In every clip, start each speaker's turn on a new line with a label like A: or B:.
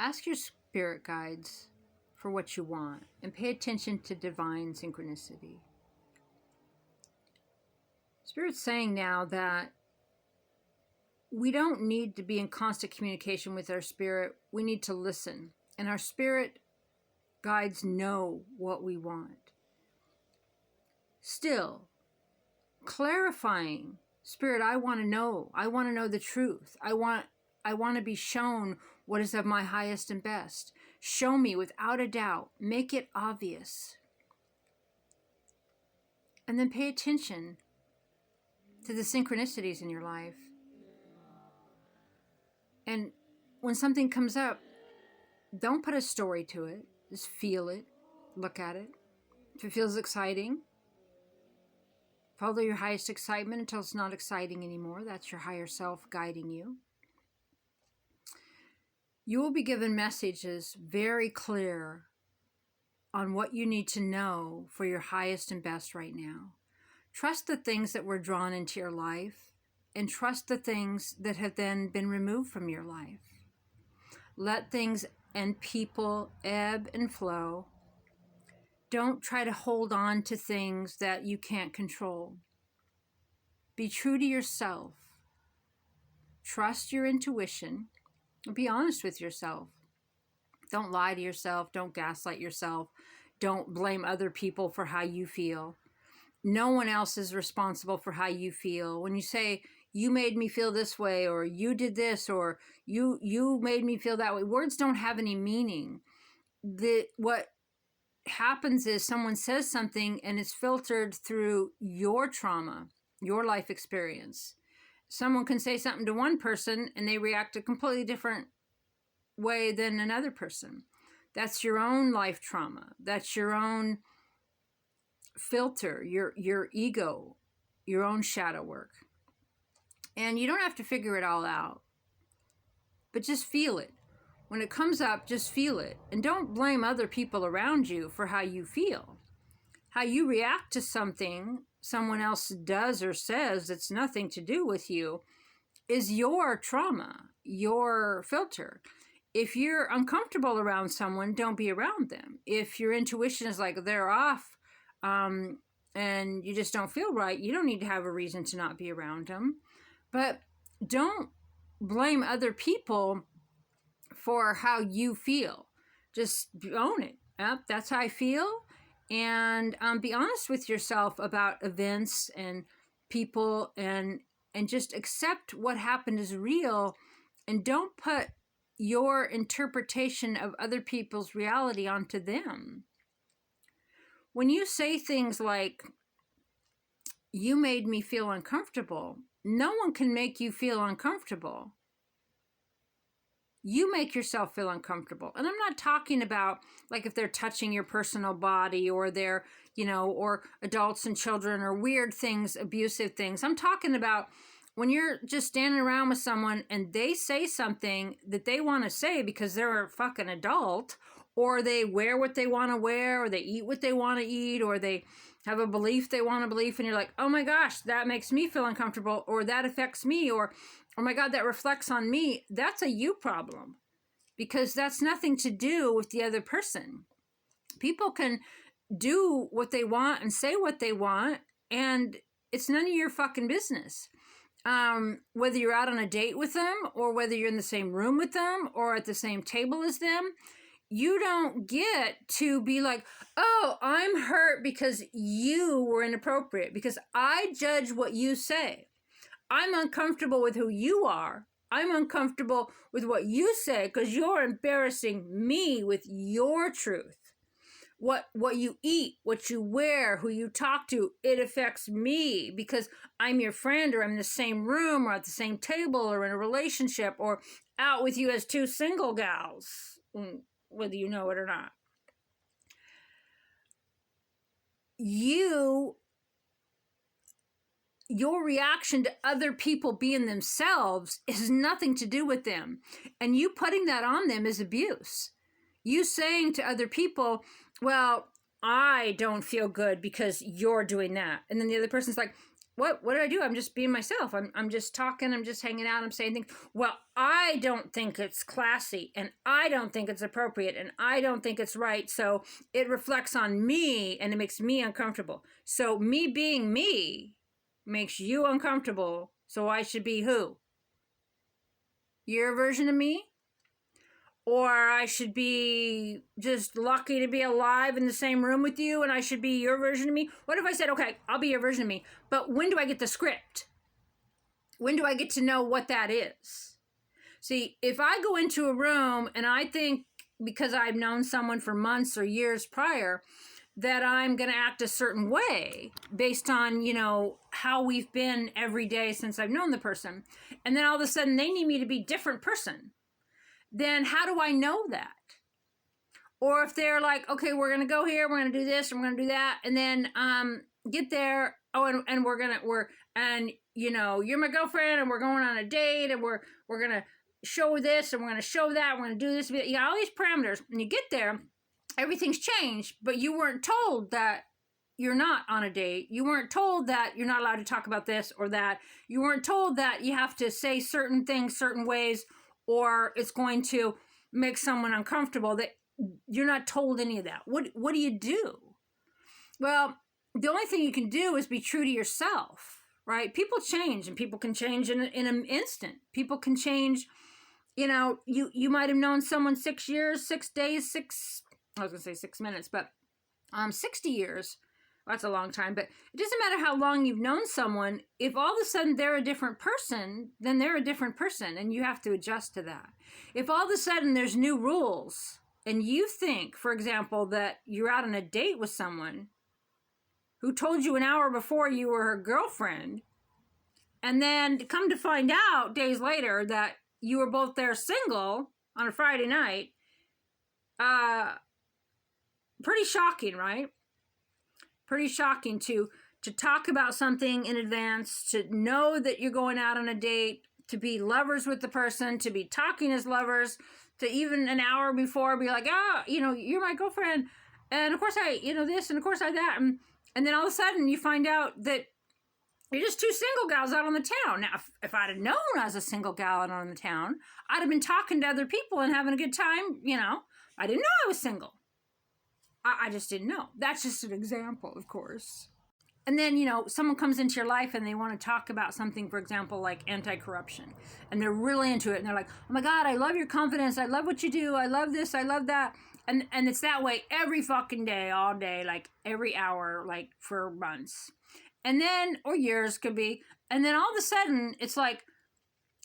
A: Ask your spirit guides for what you want and pay attention to divine synchronicity. Spirit's saying now that we don't need to be in constant communication with our spirit. We need to listen. And our spirit guides know what we want. Still, clarifying, Spirit, I want to know. I want to know the truth. I want to be shown what is of my highest and best. Show me without a doubt. Make it obvious. And then pay attention to the synchronicities in your life. And when something comes up, don't put a story to it. Just feel it. Look at it. If it feels exciting, follow your highest excitement until it's not exciting anymore. That's your higher self guiding you. You will be given messages very clear on what you need to know for your highest and best right now. Trust the things that were drawn into your life and trust the things that have then been removed from your life. Let things and people ebb and flow. Don't try to hold on to things that you can't control. Be true to yourself. Trust your intuition. Be honest with yourself. Don't lie to yourself. Don't gaslight yourself. Don't blame other people for how you feel. No one else is responsible for how you feel. When you say, you made me feel this way, or you did this, or you made me feel that way, words don't have any meaning. What happens is someone says something and it's filtered through your trauma, your life experience. Someone can say something to one person and they react a completely different way than another person. That's your own life trauma. That's your own filter, your ego, your own shadow work. And you don't have to figure it all out, but just feel it. When it comes up, just feel it. And don't blame other people around you for how you feel. How you react to something someone else does or says that's nothing to do with you is your trauma, your filter. If you're uncomfortable around someone, don't be around them. If your intuition is like they're off and you just don't feel right, you don't need to have a reason to not be around them. But don't blame other people for how you feel. Just own it. Yep, that's how I feel. And be honest with yourself about events and people and just accept what happened is real and don't put your interpretation of other people's reality onto them. When you say things like, you made me feel uncomfortable, no one can make you feel uncomfortable. You make yourself feel uncomfortable. And I'm not talking about like if they're touching your personal body or they're, or adults and children or weird things, abusive things. I'm talking about when you're just standing around with someone and they say something that they want to say because they're a fucking adult, or they wear what they want to wear, or they eat what they want to eat, or they have a belief they want to believe, and you're like, oh my gosh, that makes me feel uncomfortable, or that affects me, or oh my God, that reflects on me. That's a you problem because that's nothing to do with the other person. People can do what they want and say what they want, and it's none of your fucking business. Whether you're out on a date with them or whether you're in the same room with them or at the same table as them, you don't get to be like, oh, I'm hurt because you were inappropriate, because I judge what you say. I'm uncomfortable with who you are. I'm uncomfortable with what you say because you're embarrassing me with your truth. What you eat, what you wear, who you talk to, it affects me because I'm your friend, or I'm in the same room or at the same table or in a relationship or out with you as two single gals, whether you know it or not. Your reaction to other people being themselves has nothing to do with them. And you putting that on them is abuse. You saying to other people, well, I don't feel good because you're doing that. And then the other person's like, what did I do? I'm just being myself. I'm just talking. I'm just hanging out. I'm saying things. Well, I don't think it's classy, and I don't think it's appropriate, and I don't think it's right. So it reflects on me, and it makes me uncomfortable. So me being me makes you uncomfortable. So I should be who? Your version of me? Or I should be just lucky to be alive in the same room with you, and I should be your version of me? What if I said, okay, I'll be your version of me, but when do I get the script? When do I get to know what that is? See, if I go into a room and I think, because I've known someone for months or years prior, that I'm going to act a certain way based on, how we've been every day since I've known the person, and then all of a sudden they need me to be a different person, then how do I know that? Or if they're like, okay, we're going to go here, we're going to do this, and we're going to do that, and then get there, you're my girlfriend, and we're going on a date, and we're going to show this, and we're going to show that, we're going to do this. You got all these parameters, and you get there, everything's changed, but you weren't told that you're not on a date. You weren't told that you're not allowed to talk about this or that. You weren't told that you have to say certain things certain ways, or it's going to make someone uncomfortable. That you're not told any of that. What do you do? Well, the only thing you can do is be true to yourself, right? People change, and people can change in an instant. People can change. You might have known someone 6 years, 6 days, 6 minutes, but 60 years. That's a long time, but it doesn't matter how long you've known someone. If all of a sudden they're a different person, then they're a different person, and you have to adjust to that. If all of a sudden there's new rules, and you think, for example, that you're out on a date with someone who told you an hour before you were her girlfriend, and then come to find out days later that you were both there single on a Friday night, pretty shocking, right? Pretty shocking to talk about something in advance, to know that you're going out on a date, to be lovers with the person, to be talking as lovers, to even an hour before be like, you're my girlfriend, and of course I, this, and of course I that, and then all of a sudden you find out that you're just two single gals out on the town. Now, if I'd have known I was a single gal out on the town, I'd have been talking to other people and having a good time, I didn't know I was single. I just didn't know. That's just an example, of course. And then, someone comes into your life and they want to talk about something, for example, like anti-corruption. And they're really into it. And they're like, oh my God, I love your confidence. I love what you do. I love this. I love that. And it's that way every fucking day, all day, like every hour, like for months. And then, or years could be. And then all of a sudden, it's like,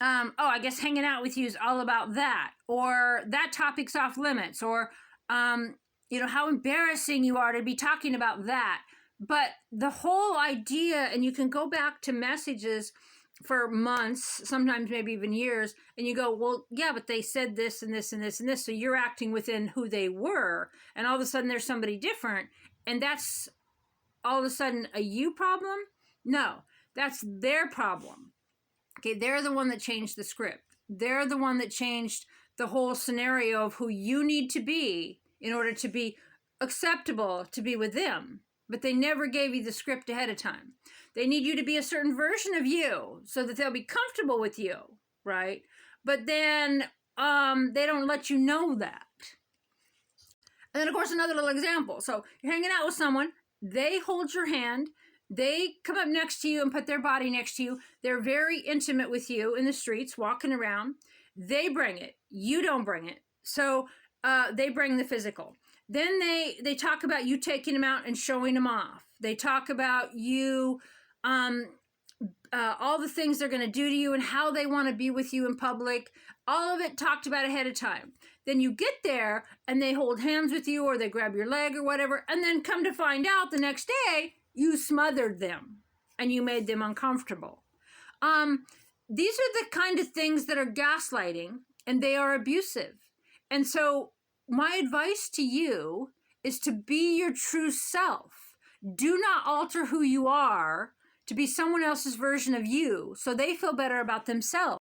A: I guess hanging out with you is all about that. Or that topic's off limits. Or, how embarrassing you are to be talking about that. But the whole idea, and you can go back to messages for months, sometimes maybe even years, and you go, well, yeah, but they said this and this and this and this, so you're acting within who they were, and all of a sudden there's somebody different, and that's all of a sudden a you problem? No, that's their problem. Okay, they're the one that changed the script. They're the one that changed the whole scenario of who you need to be in order to be acceptable to be with them. But they never gave you the script ahead of time. They need you to be a certain version of you so that they'll be comfortable with you, right? But then they don't let you know that. And then, of course, another little example. So you're hanging out with someone. They hold your hand. They come up next to you and put their body next to you. They're very intimate with you in the streets, walking around. They bring it. You don't bring it. So they bring the physical. Then they talk about you taking them out and showing them off. They talk about you, all the things they're going to do to you and how they want to be with you in public. All of it talked about ahead of time. Then you get there and they hold hands with you or they grab your leg or whatever. And then come to find out the next day, you smothered them and you made them uncomfortable. These are the kind of things that are gaslighting, and they are abusive. And so my advice to you is to be your true self. Do not alter who you are to be someone else's version of you so they feel better about themselves.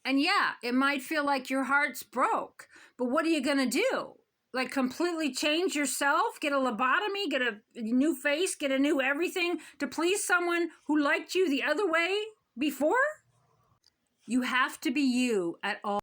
A: And yeah, it might feel like your heart's broke, but what are you going to do? like completely change yourself, get a lobotomy, get a new face, get a new everything to please someone who liked you the other way before? You have to be you at all